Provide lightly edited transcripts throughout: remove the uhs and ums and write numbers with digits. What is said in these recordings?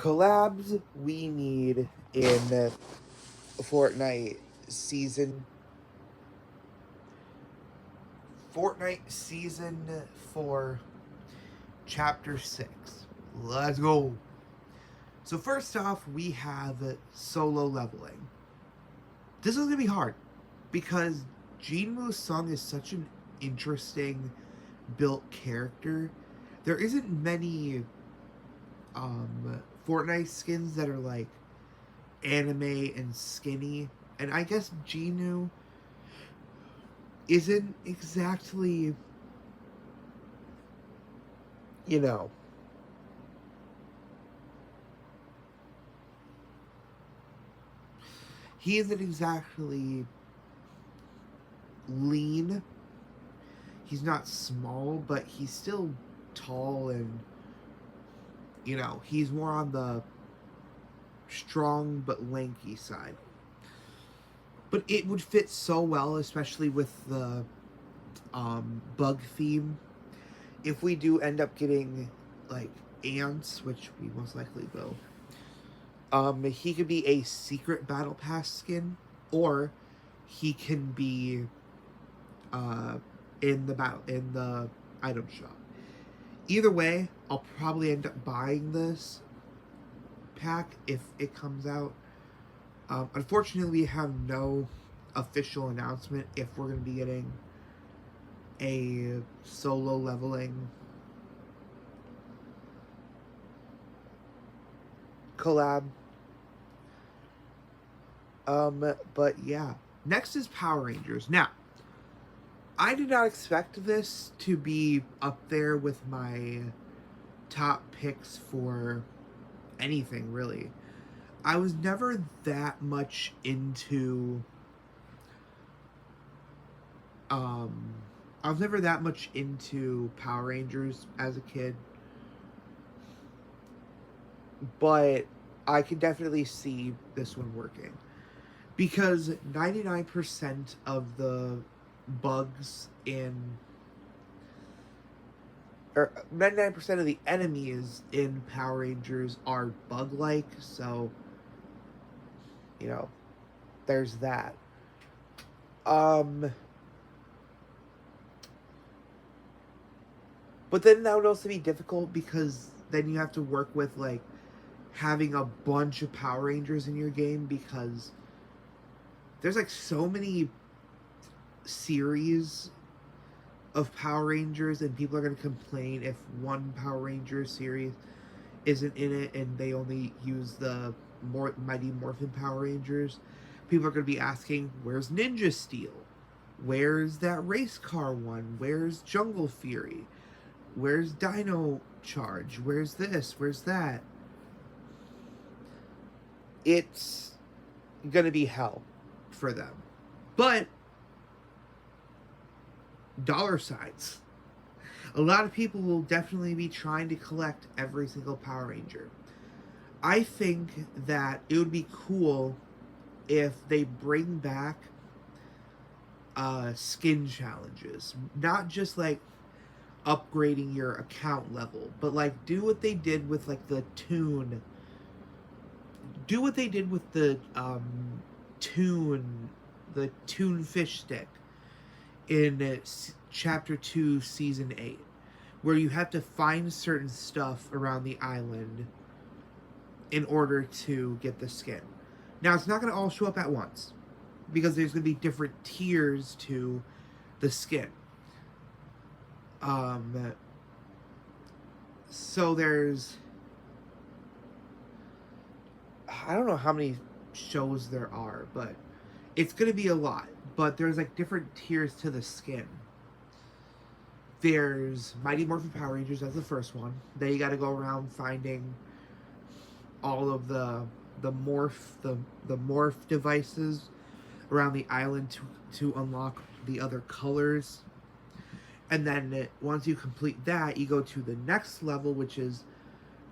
collabs we need in Fortnite season Fortnite season 4 chapter 6. Let's go. So first off, we have solo leveling. This is going to be hard because Jinwoo Sung is such an interesting built character. There isn't many Fortnite skins that are like anime and skinny, and I guess Jinwoo isn't exactly, you know, he isn't exactly lean. He's not small, but he's still tall and, he's more on the strong but lanky side. But it would fit so well, especially with the bug theme. If we do end up getting like ants, which we most likely will, he could be a secret battle pass skin, or he can be in the item shop. Either way, I'll probably end up buying this pack if it comes out. Unfortunately, we have no official announcement if we're going to be getting a solo leveling collab. But yeah. Next is Power Rangers. Now, I did not expect this to be up there with my top picks for anything, really. I was never that much into I was never that much into Power Rangers as a kid. But I can definitely see this one working. Because 99% of the bugs in or 99% of the enemies in Power Rangers are bug-like, so there's that. But then that would also be difficult because then you have to work with like having a bunch of Power Rangers in your game because there's like so many series of Power Rangers and people are going to complain if one Power Ranger series isn't in it and they only use the Mighty Morphin Power Rangers. People are going to be asking, where's Ninja Steel? Where's that race car one? Where's Jungle Fury? Where's Dino Charge? Where's this? Where's that? It's going to be hell for them. But dollar signs. A lot of people will definitely be trying to collect every single Power Ranger. I think that it would be cool if they bring back skin challenges. Not just like upgrading your account level, but like do what they did with like the Toon. Do what they did with the Toon fish stick in chapter 2 season 8, where you have to find certain stuff around the island in order to get the skin. Now it's not going to all show up at once because there's going to be different tiers to the skin. So there's, I don't know how many shows there are, but it's going to be a lot. But there's like different tiers to the skin. There's Mighty Morphin Power Rangers, that's the first one. Then you got to go around finding all of the morph devices around the island to unlock the other colors. And then once you complete that, you go to the next level, which is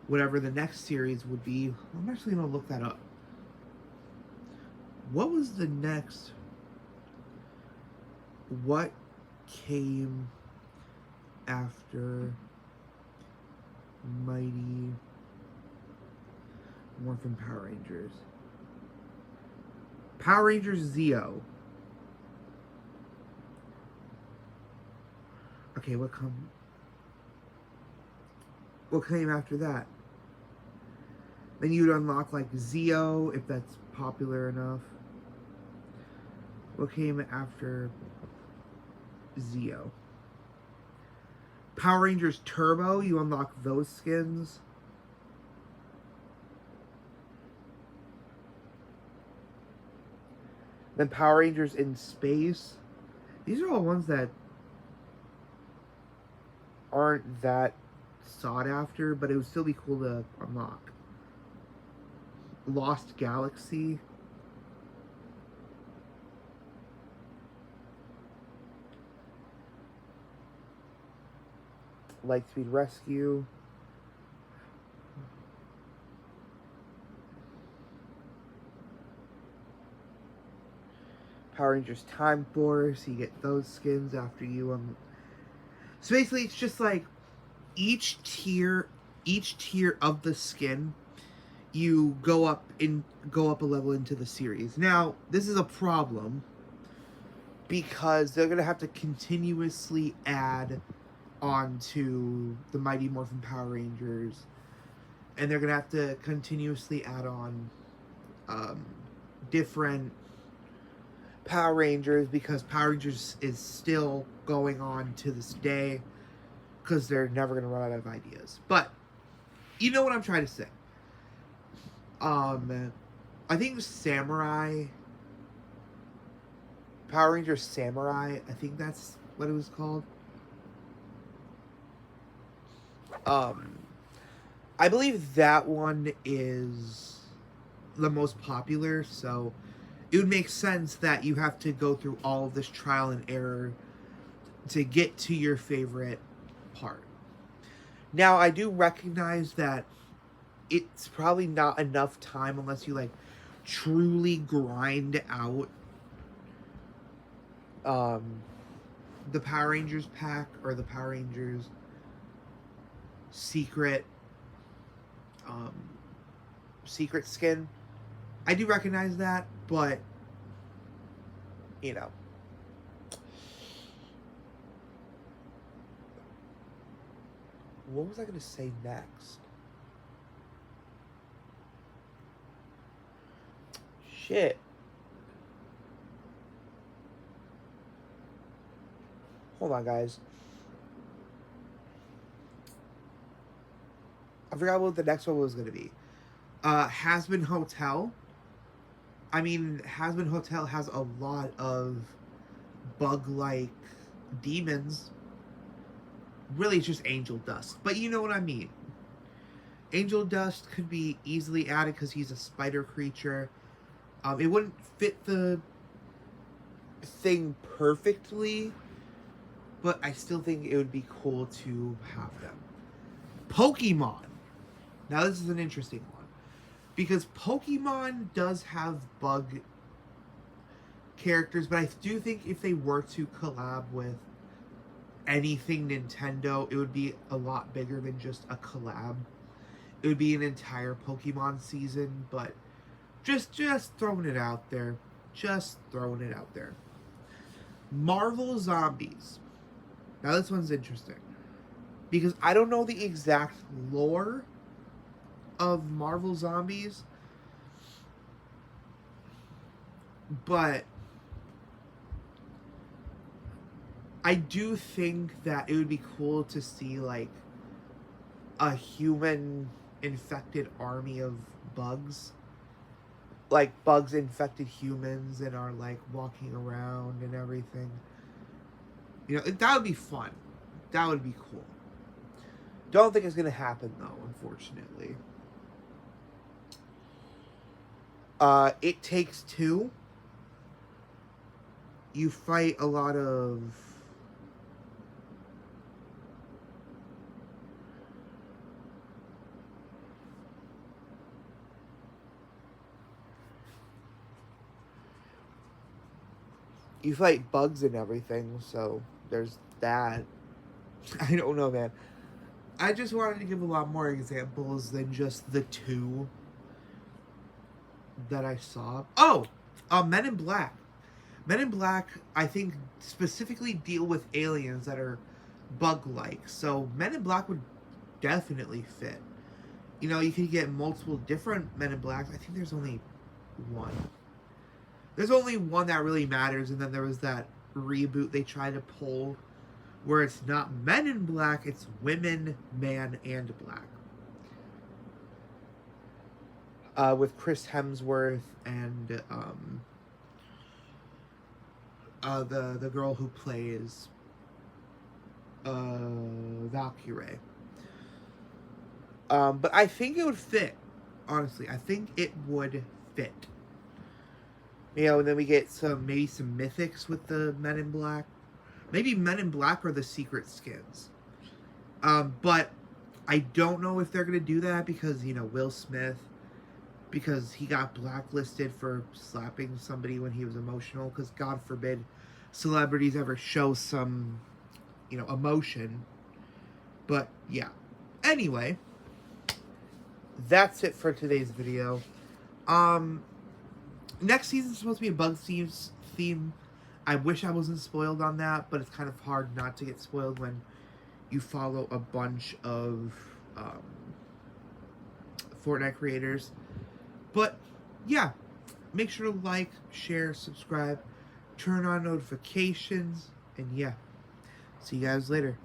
whatever the next series would be. I'm actually going to look that up. What was the next? What came after Mighty? Morphin Power Rangers. Power Rangers Zeo. Okay, what came after that? Then you'd unlock like Zeo if that's popular enough. What came after Zeo? Power Rangers Turbo, you unlock those skins. Then Power Rangers in Space. These are all ones that aren't that sought after, but it would still be cool to unlock. Lost Galaxy. Lightspeed Rescue. Power Rangers Time Force. You get those skins after you So basically, it's just like each tier of the skin, you go up a level into the series. Now, this is a problem because they're gonna have to continuously add onto the Mighty Morphin Power Rangers, and they're gonna have to continuously add on different Power Rangers, because Power Rangers is still going on to this day, because they're never going to run out of ideas. But you know what I'm trying to say. I think Samurai, Power Rangers Samurai, I think that's what it was called. I believe that one is the most popular, so it would make sense that you have to go through all of this trial and error to get to your favorite part. Now, I do recognize that it's probably not enough time unless you, like, truly grind out the Power Rangers pack or the Power Rangers secret skin. I do recognize that, but you know, what was I going to say next? Shit. Hold on, guys. I forgot what the next one was going to be. Hazbin Hotel. I mean, Hazbin Hotel has a lot of bug-like demons. Really, it's just Angel Dust. But you know what I mean. Angel Dust could be easily added because he's a spider creature. It wouldn't fit the thing perfectly, but I still think it would be cool to have them. Pokemon. Now, this is an interesting one, because Pokemon does have bug characters, but I do think if they were to collab with anything Nintendo, it would be a lot bigger than just a collab. It would be an entire Pokemon season, but just throwing it out there. Just throwing it out there. Marvel Zombies. Now this one's interesting, because I don't know the exact lore of Marvel Zombies, but I do think that it would be cool to see like a human infected army of bugs. Like bugs infected humans and are like walking around and everything. You know, that would be fun. That would be cool. Don't think it's gonna happen though, unfortunately. It Takes Two. You fight a lot of bugs and everything, so there's that. I don't know, man. I just wanted to give a lot more examples than just the two. that I saw. Oh, Men in Black. Men in Black, I think, specifically deal with aliens that are bug-like. So Men in Black would definitely fit. You know, you could get multiple different Men in Blacks. I think there's only one. There's only one that really matters, and then there was that reboot they tried to pull where it's not Men in Black, it's Women, Man, and Black. With Chris Hemsworth and the girl who plays Valkyrie. But I think it would fit. Honestly, I think it would fit. You know, and then we get maybe some mythics with the Men in Black. Maybe Men in Black are the secret skins. But I don't know if they're gonna do that because, you know, Will Smith, because he got blacklisted for slapping somebody when he was emotional. Because God forbid celebrities ever show some, you know, emotion. But yeah. Anyway, that's it for today's video. Next season's supposed to be a bug theme. I wish I wasn't spoiled on that, but it's kind of hard not to get spoiled when you follow a bunch of Fortnite creators. But yeah, make sure to like, share, subscribe, turn on notifications, and yeah, see you guys later.